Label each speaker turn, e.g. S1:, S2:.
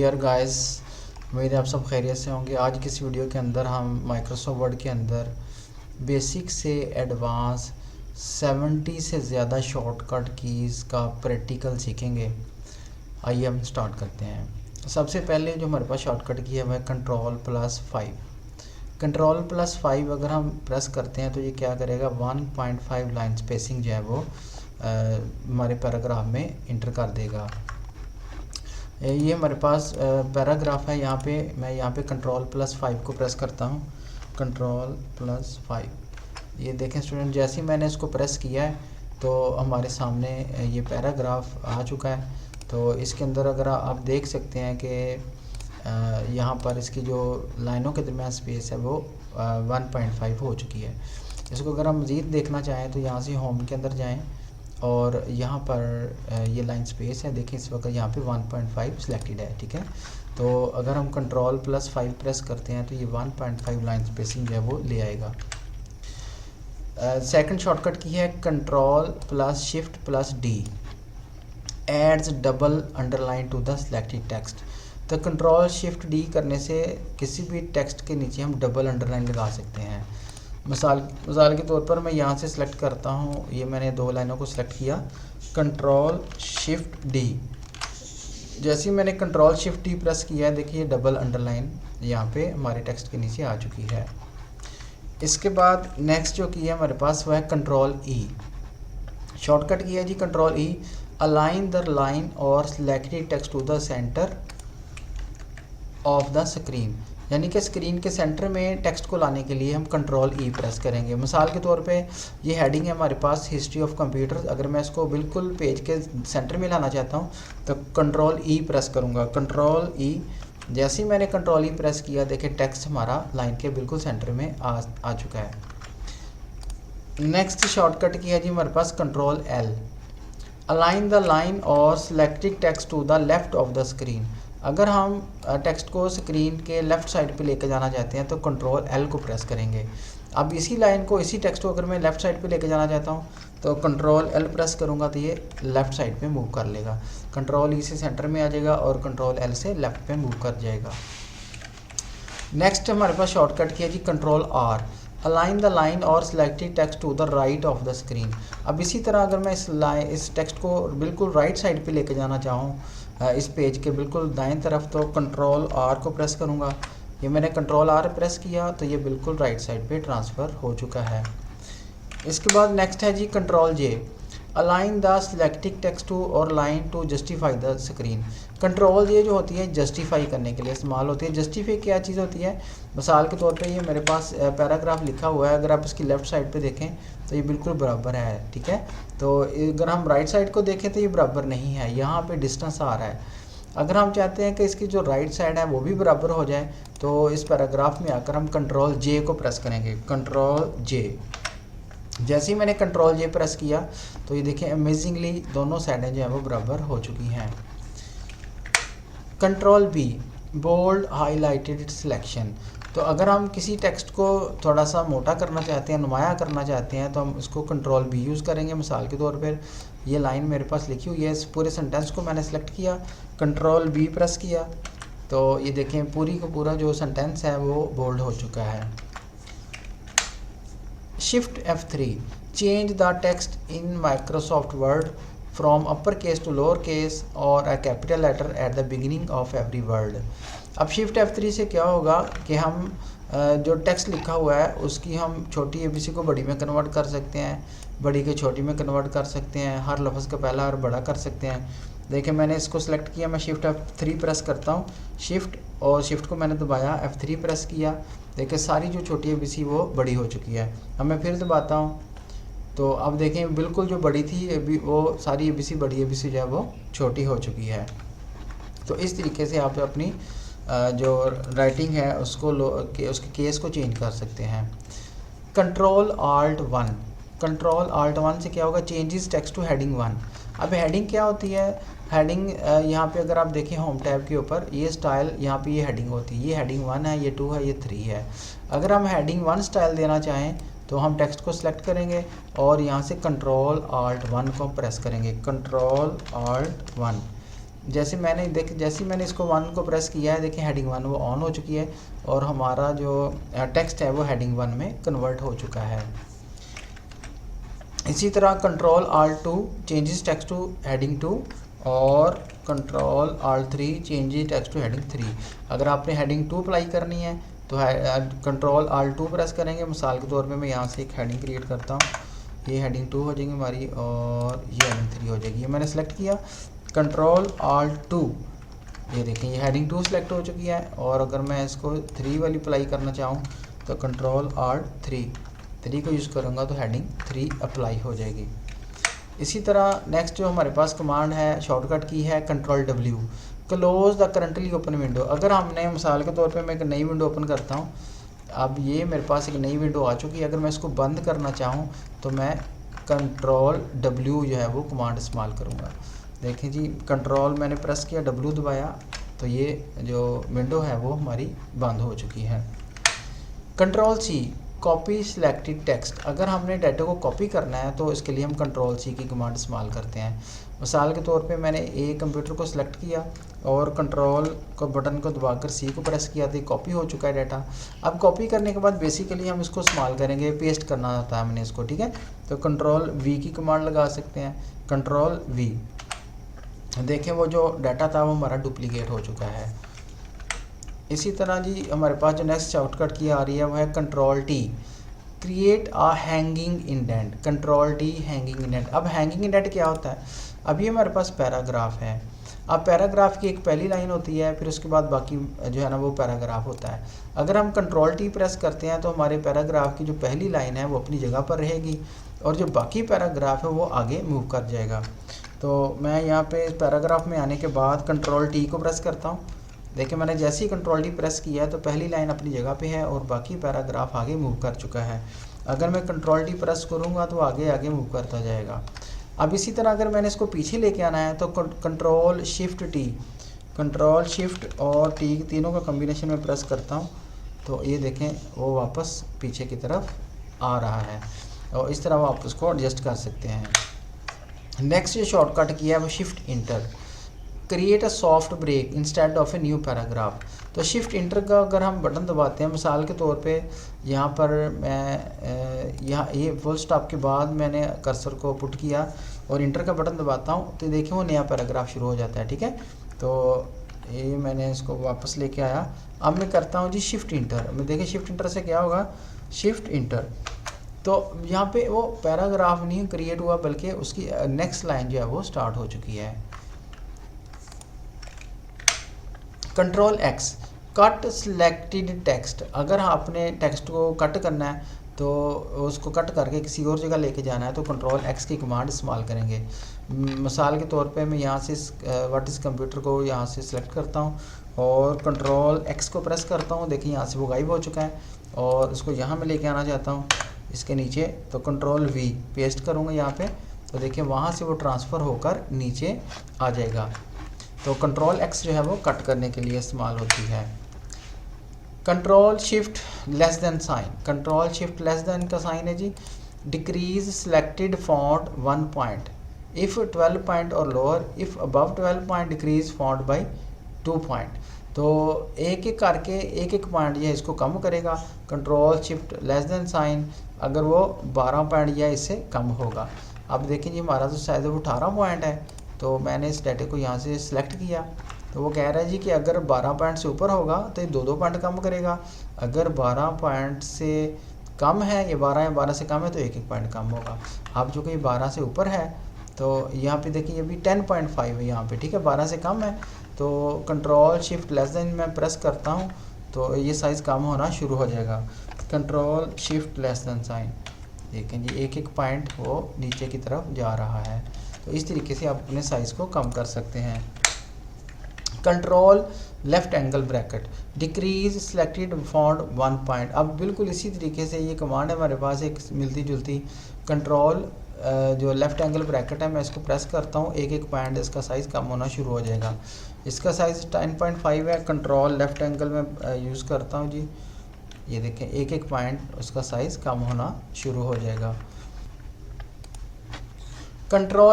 S1: Dear guys, मेरे आप सब खैरियत से होंगे। आज की इस वीडियो के अंदर हम माइक्रोसॉफ्ट वर्ड के अंदर बेसिक से एडवांस 70 से ज़्यादा शॉर्टकट कीज़ का प्रैक्टिकल सीखेंगे। आइए हम स्टार्ट करते हैं। सबसे पहले जो हमारे पास शॉर्टकट की है वह Ctrl+5। Ctrl+5 अगर हम प्रेस करते हैं तो ये क्या करेगा, 1.5 लाइन स्पेसिंग जो है वो हमारे पैराग्राफ में इंटर कर देगा। ये हमारे पास पैराग्राफ है। यहाँ पे मैं Ctrl+5 को प्रेस करता हूँ। Ctrl+5, ये देखें स्टूडेंट, जैसे ही मैंने इसको प्रेस किया है तो हमारे सामने ये पैराग्राफ आ चुका है। तो इसके अंदर अगर आप देख सकते हैं कि यहाँ पर इसकी जो लाइनों के दरमियान स्पेस है वो 1.5 हो चुकी है। इसको अगर हम मज़ीद देखना चाहें तो यहाँ से होम के अंदर जाएं और यहाँ पर ये लाइन स्पेस है, देखिए इस वक्त यहाँ पे 1.5 सिलेक्टेड है। ठीक है, तो अगर हम Ctrl+5 प्रेस करते हैं तो ये 1.5 लाइन स्पेसिंग जो है वो ले आएगा। सेकंड शॉर्टकट की है Ctrl+Shift+D adds double underline to the selected text. तो Ctrl+Shift+D करने से किसी भी टेक्स्ट के नीचे हम डबल अंडरलाइन लगा सकते हैं। मिसाल के तौर पर मैं यहाँ से सिलेक्ट करता हूँ, ये मैंने दो लाइनों को सिलेक्ट किया, Ctrl+Shift+D। जैसे ही मैंने Ctrl+Shift+D प्रेस किया है, देखिए डबल अंडरलाइन यहाँ पे हमारे टेक्स्ट के नीचे आ चुकी है। इसके बाद नेक्स्ट जो की है हमारे पास वह है Ctrl+E। शॉर्टकट की है जी Ctrl+E, अलाइन द लाइन और selected text to the center of the screen, यानी कि स्क्रीन के सेंटर में टेक्स्ट को लाने के लिए हम Ctrl+E प्रेस करेंगे। मिसाल के तौर पे ये हेडिंग है हमारे पास हिस्ट्री ऑफ कंप्यूटर। अगर मैं इसको बिल्कुल पेज के सेंटर में लाना चाहता हूँ तो Ctrl+E प्रेस करूँगा। Ctrl+E, जैसे ही मैंने Ctrl+E प्रेस किया, देखिए टेक्स्ट हमारा लाइन के बिल्कुल सेंटर में आ चुका है। नेक्स्ट शॉर्टकट की है जी हमारे पास Ctrl+L, अलाइन द लाइन और selected text to the left of the screen. अगर हम टेक्स्ट को स्क्रीन के लेफ़्ट साइड पे लेके जाना चाहते हैं तो Ctrl+L को प्रेस करेंगे। अब इसी लाइन को, इसी टेक्स्ट को अगर मैं लेफ़्ट साइड पे लेके जाना चाहता हूँ तो Ctrl+L प्रेस करूँगा तो ये लेफ़्ट साइड पे मूव कर लेगा। Ctrl+E से सेंटर में आ जाएगा और Ctrl+L से लेफ़्ट पे मूव कर जाएगा। नेक्स्ट हमारे पास शॉर्टकट की है जी Ctrl+R, अलाइन द लाइन और selected text to the right of the screen. अब इसी तरह अगर मैं इस टेक्स्ट को बिल्कुल राइट साइड पे लेके जाना चाहूँ, इस पेज के बिल्कुल दाएं तरफ, तो Ctrl+R को प्रेस करूँगा। ये मैंने Ctrl+R प्रेस किया तो ये बिल्कुल राइट साइड पे ट्रांसफ़र हो चुका है। इसके बाद नेक्स्ट है जी Ctrl+J, align the selected text to और line to justify the screen. Ctrl+J जो होती है जस्टिफाई करने के लिए इस्तेमाल होती है। जस्टिफाई क्या चीज़ होती है, मिसाल के तौर पे ये मेरे पास पैराग्राफ लिखा हुआ है, अगर आप इसकी लेफ़्ट साइड पे देखें तो ये बिल्कुल बराबर है। ठीक है, तो अगर हम राइट साइड को देखें तो ये बराबर नहीं है, यहाँ पे डिस्टेंस आ रहा है। अगर हम चाहते हैं कि इसकी जो राइट साइड है वो भी बराबर हो जाए तो इस पैराग्राफ में आकर हम Ctrl+J को प्रेस करेंगे। Ctrl+J, जैसे ही मैंने Ctrl+J प्रेस किया तो ये देखें अमेजिंगली दोनों साइडें जो है वो बराबर हो चुकी हैं। Ctrl+B, bold highlighted selection. तो अगर हम किसी टेक्स्ट को थोड़ा सा मोटा करना चाहते हैं, नुमाया करना चाहते हैं, तो हम इसको Ctrl+B यूज़ करेंगे। मिसाल के तौर पर ये लाइन मेरे पास लिखी हुई है, इस पूरे सेंटेंस को मैंने सेलेक्ट किया, Ctrl+B प्रेस किया तो ये देखें पूरी का पूरा जो सेंटेंस है वो बोल्ड हो चुका है। Shift F3, change the text in Microsoft Word from upper case to lower case और a capital letter at the beginning of every word. अब Shift F3 से क्या होगा कि हम जो टेक्स्ट लिखा हुआ है उसकी हम छोटी ABC को बड़ी में कन्वर्ट कर सकते हैं, बड़ी के छोटी में कन्वर्ट कर सकते हैं, हर लफ्ज़ का पहला और बड़ा कर सकते हैं। देखिए मैंने इसको सेलेक्ट किया, मैं Shift F3 प्रेस करता हूँ, शिफ्ट को मैंने दबाया, F3 प्रेस किया, देखिए सारी जो छोटी ABC वो बड़ी हो चुकी है। अब मैं फिर दबाता हूँ तो अब देखें बिल्कुल जो बड़ी थी वो सारी ABC बड़ी ABC जो है वो छोटी हो चुकी है। तो इस तरीके से आप अपनी जो राइटिंग है उसको उसके केस को चेंज कर सकते हैं। Ctrl+Alt+1, Ctrl+Alt+1 से क्या होगा, चेंजेस टेक्स्ट टू हेडिंग 1। अब हेडिंग क्या होती है, हेडिंग यहाँ पे अगर आप देखें होम टैब के ऊपर ये स्टाइल, यहाँ पे ये हेडिंग होती है, ये हेडिंग 1 है, ये 2 है, ये 3 है। अगर हम हेडिंग 1 स्टाइल देना चाहें तो हम टेक्स्ट को सिलेक्ट करेंगे और यहाँ से Ctrl+Alt+1 को प्रेस करेंगे। Ctrl+Alt+1, जैसे मैंने इसको 1 को प्रेस किया है, देखिए हेडिंग 1 वो ऑन हो चुकी है और हमारा जो टेक्स्ट है वो हेडिंग 1 में कन्वर्ट हो चुका है। इसी तरह control Alt 2 changes text two heading 2 और control Alt 3 changes text two heading 3। अगर आपने हेडिंग 2 अप्लाई करनी है तो कंट्रोल Alt 2 प्रेस करेंगे। मिसाल के तौर पे मैं यहाँ से एक हेडिंग क्रिएट करता हूँ, ये हेडिंग 2 हो जाएगी हमारी और ये हेडिंग 3 हो जाएगी। ये मैंने सेलेक्ट किया, कंट्रोल Alt 2, ये देखें ये हेडिंग 2 सेलेक्ट हो चुकी है। और अगर मैं इसको 3 वाली अप्लाई करना चाहूँ तो कंट्रोल Alt 3 को यूज़ करूँगा तो हेडिंग 3 अप्लाई हो जाएगी। इसी तरह नेक्स्ट जो हमारे पास कमांड है शॉर्टकट की है control W, close the currently open window. अगर हमने मिसाल के तौर पे मैं एक नई विंडो ओपन करता हूँ, अब ये मेरे पास एक नई विंडो आ चुकी है, अगर मैं इसको बंद करना चाहूँ तो मैं कंट्रोल W जो है वो कमांड इस्तेमाल करूँगा। देखें जी कंट्रोल मैंने प्रेस किया, W दबाया तो ये जो विंडो है वो हमारी बंद हो चुकी है। Control C copy selected text, अगर हमने डाटा को कॉपी करना है तो इसके लिए हम कंट्रोल C की कमांड इस्तेमाल करते हैं। मिसाल के तौर पे मैंने एक कंप्यूटर को सिलेक्ट किया और कंट्रोल को बटन को दबाकर C को प्रेस किया तो कॉपी हो चुका है डाटा। अब कॉपी करने के बाद बेसिकली हम इसको इस्तेमाल करेंगे, पेस्ट करना होता है हमने इसको, ठीक है। तो कंट्रोल V की कमांड लगा सकते हैं, कंट्रोल V। देखें वो जो डाटा था वो हमारा डुप्लीकेट हो चुका है। इसी तरह जी हमारे पास जो नेक्स्ट शॉर्टकट की आ रही है वो है control T, create a hanging indent, control T hanging indent. अब हैंगिंग इंडेंट क्या होता है, अब ये हमारे पास पैराग्राफ है। अब पैराग्राफ की एक पहली लाइन होती है, फिर उसके बाद बाकी जो है ना वो पैराग्राफ होता है। अगर हम कंट्रोल T प्रेस करते हैं तो हमारे पैराग्राफ की जो पहली लाइन है वो अपनी जगह पर रहेगी और जो बाकी पैराग्राफ है वो आगे मूव कर जाएगा। तो मैं यहाँ पे पैराग्राफ में आने के बाद कंट्रोल T को प्रेस करता हूँ। देखिए मैंने जैसे ही कंट्रोल T प्रेस किया तो पहली लाइन अपनी जगह पे है और बाकी पैराग्राफ आगे मूव कर चुका है। अगर मैं कंट्रोल T प्रेस करूँगा तो आगे आगे मूव करता जाएगा। अब इसी तरह अगर मैंने इसको पीछे लेके आना है तो कंट्रोल शिफ्ट और T तीनों का कम्बिनेशन में प्रेस करता हूँ तो ये देखें वो वापस पीछे की तरफ आ रहा है और इस तरह आप उसको एडजस्ट कर सकते हैं। नेक्स्ट जो शॉर्टकट किया है वो shift enter, create a soft break instead of a new paragraph. तो शिफ्ट इंटर का अगर हम बटन दबाते हैं, मिसाल के तौर पे यहाँ पर मैं यहाँ ये फुल स्टॉप के बाद मैंने कर्सर को पुट किया और इंटर का बटन दबाता हूँ तो देखिए वो नया पैराग्राफ शुरू हो जाता है, ठीक है। तो ये मैंने इसको वापस लेके आया। अब मैं करता हूँ जी शिफ्ट इंटर। मैं देखिए शिफ्ट इंटर से क्या होगा, शिफ्ट इंटर तो यहाँ पे वो पैराग्राफ नहीं क्रिएट हुआ बल्कि उसकी नेक्स्ट लाइन जो है वो स्टार्ट हो चुकी है। Control X cut selected text, अगर आपने टेक्स्ट को कट करना है तो उसको कट करके किसी और जगह लेके जाना है तो कंट्रोल X की कमांड इस्तेमाल करेंगे। मिसाल के तौर पे मैं यहाँ से वर्टिस कंप्यूटर को यहाँ से सिलेक्ट करता हूँ और कंट्रोल X को प्रेस करता हूँ। देखिए यहाँ से वो गायब हो चुका है और उसको यहाँ मैं लेके आना चाहता हूँ इसके नीचे, तो कंट्रोल V पेस्ट करूँगा यहाँ पे तो देखिए वहाँ से वो ट्रांसफ़र होकर नीचे आ जाएगा। तो कंट्रोल X जो है वो कट करने के लिए इस्तेमाल होती है। Control shift less than sign, control shift less than का साइन है जी, decrease selected font 1 point if 12 point और lower, if above 12 point decrease font by 2 point. तो एक एक करके एक एक पॉइंट ये इसको कम करेगा। Control shift less than sign अगर वो 12 पॉइंट या इससे कम होगा। अब देखें जी हमारा तो शायद वो 18 पॉइंट है तो मैंने इस डाटे को यहाँ से सिलेक्ट किया तो वो कह रहा है जी कि अगर 12 पॉइंट से ऊपर होगा तो ये 2 पॉइंट कम करेगा, अगर 12 पॉइंट से कम है ये 12 या 12 से कम है तो 1 पॉइंट कम होगा। अब जो कि 12 से ऊपर है तो यहाँ पे देखिए अभी 10.5 है यहाँ पे, ठीक है, 12 से कम है तो कंट्रोल शिफ्ट लेस देन मैं प्रेस करता हूँ तो ये साइज़ कम होना शुरू हो जाएगा। Control shift less than sign, देखें जी एक एक पॉइंट वो नीचे की तरफ जा रहा है। तो इस तरीके से आप अपने साइज़ को कम कर सकते हैं। Control left angle bracket, decrease selected font 1 point. अब बिल्कुल इसी तरीके से ये कमांड है हमारे पास एक मिलती जुलती। कंट्रोल जो लेफ़्ट एंगल ब्रैकेट है मैं इसको प्रेस करता हूँ, एक एक पॉइंट इसका साइज़ कम होना शुरू हो जाएगा। इसका साइज़ 10.5 है। कंट्रोल लेफ़्ट एंगल में यूज़ करता हूँ जी, ये देखें एक एक पॉइंट उसका साइज़ कम होना शुरू हो जाएगा। कंट्रोल